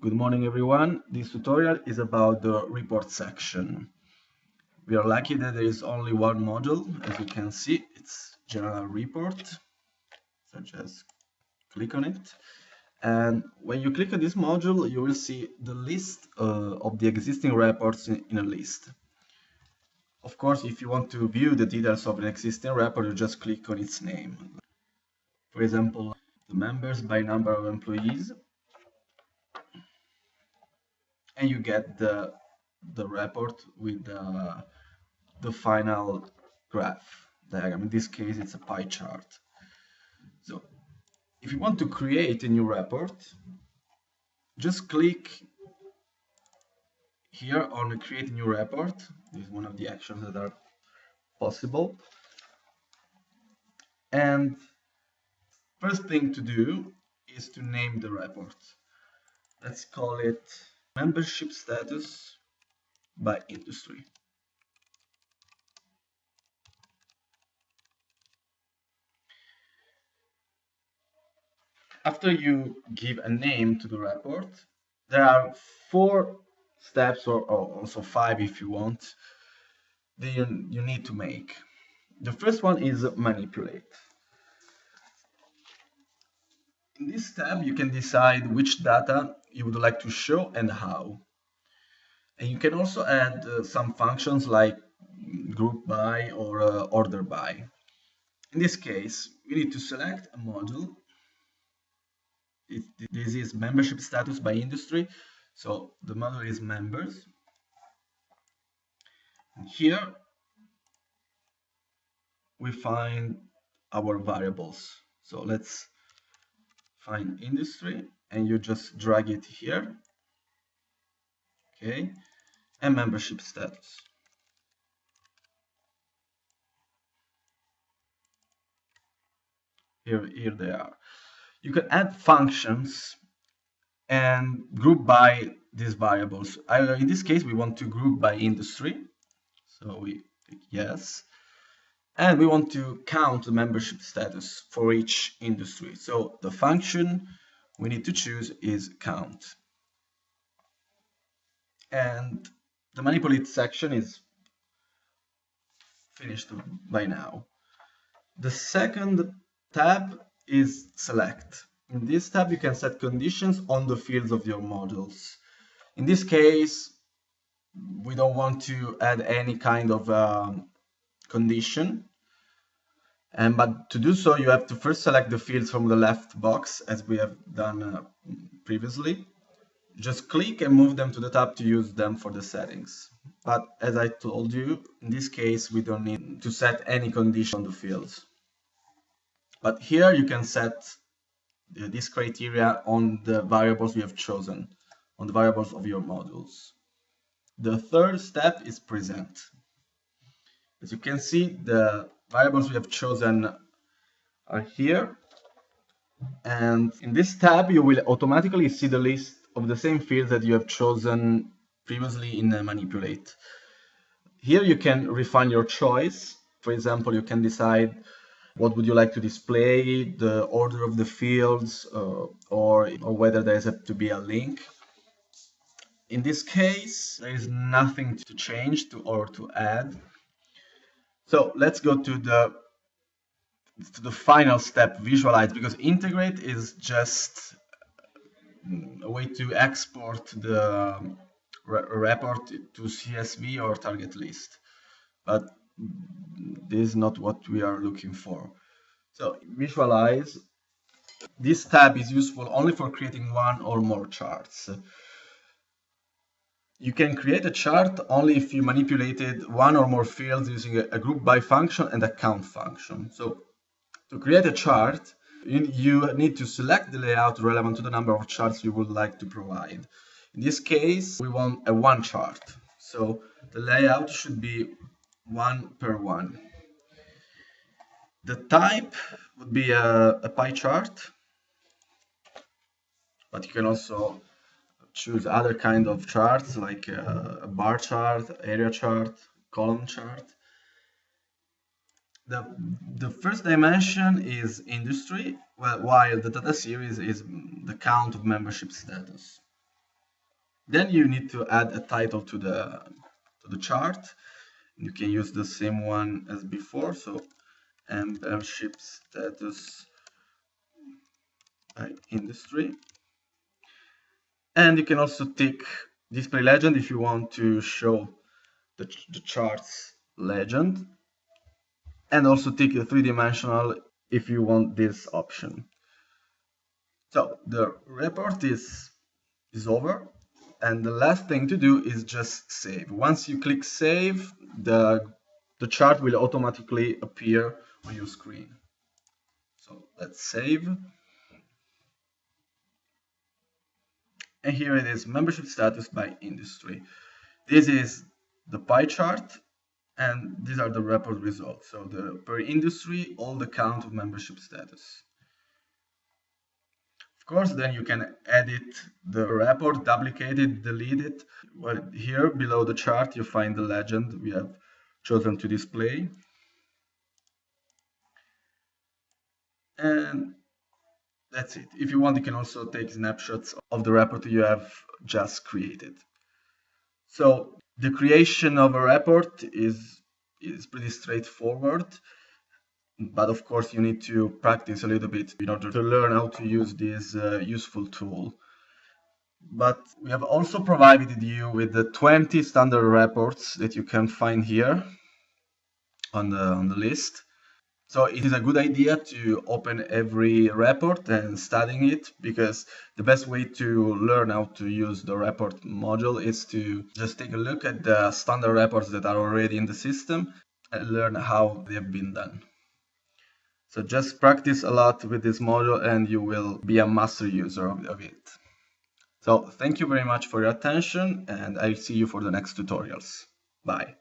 Good morning, everyone. This tutorial is about the report section. We are lucky that there is only one module. As you can see, it's general report. So just click on it. And when you click on this module, you will see the list of the existing reports in a list. Of course, if you want to view the details of an existing report, you just click on its name. For example, the members by number of employees. And you get the report with the final graph diagram. In this case, it's a pie chart. So if you want to create a new report, just click here on create a new report. This is one of the actions that are possible. And first thing to do is to name the report. Let's call it membership status by industry. After you give a name to the report, there are 4 steps, or also 5 if you want, that you need to make. The first one is manipulate. In this tab, you can decide which data you would like to show and how. And you can also add some functions like group by or order by. In this case, we need to select a module. This is membership status by industry. So the module is members. And here we find our variables. So let's find industry, and you just drag it here. Okay, and membership status. Here they are. You can add functions and group by these variables. In this case, we want to group by industry. So we click yes. And we want to count the membership status for each industry. So the function we need to choose is count. And the manipulate section is finished by now. The second tab is select. In this tab, you can set conditions on the fields of your modules. In this case, we don't want to add any kind of condition. But to do so, you have to first select the fields from the left box, as we have done previously. Just click and move them to the tab to use them for the settings. But as I told you, in this case, we don't need to set any condition on the fields. But here you can set this criteria on the variables you have chosen, on the variables of your modules. The third step is present. As you can see, the variables we have chosen are here. And in this tab, you will automatically see the list of the same fields that you have chosen previously in Manipulate. Here you can refine your choice. For example, you can decide what would you like to display, the order of the fields, or whether there has to be a link. In this case, there is nothing to change or to add. So let's go to the final step, visualize, because integrate is just a way to export the report to CSV or target list. But this is not what we are looking for. So visualize. This tab is useful only for creating one or more charts. You can create a chart only if you manipulated one or more fields using a group by function and a count function. So to create a chart, you need to select the layout relevant to the number of charts you would like to provide. In this case, we want a 1 chart. So the layout should be 1 per 1. The type would be a pie chart, but you can also choose other kind of charts like a bar chart, area chart, column chart. The first dimension is industry, while the data series is the count of membership status. Then you need to add a title to the chart. You can use the same one as before, so membership status by industry. And you can also tick display legend if you want to show the chart's legend, and also tick the 3-dimensional if you want this option. So the report is over, and the last thing to do is just save. Once you click save, the chart will automatically appear on your screen. So let's save. And here it is, membership status by industry. This is the pie chart, and these are the report results. So the per industry, all the count of membership status. Of course, then you can edit the report, duplicate it, delete it. Well, here below the chart, you find the legend we have chosen to display. And that's it. If you want, you can also take snapshots of the report you have just created. So the creation of a report is pretty straightforward, but of course you need to practice a little bit in order to learn how to use this useful tool. But we have also provided you with the 20 standard reports that you can find here on the list. So it is a good idea to open every report and studying it, because the best way to learn how to use the report module is to just take a look at the standard reports that are already in the system and learn how they have been done. So just practice a lot with this module and you will be a master user of it. So thank you very much for your attention, and I'll see you for the next tutorials. Bye.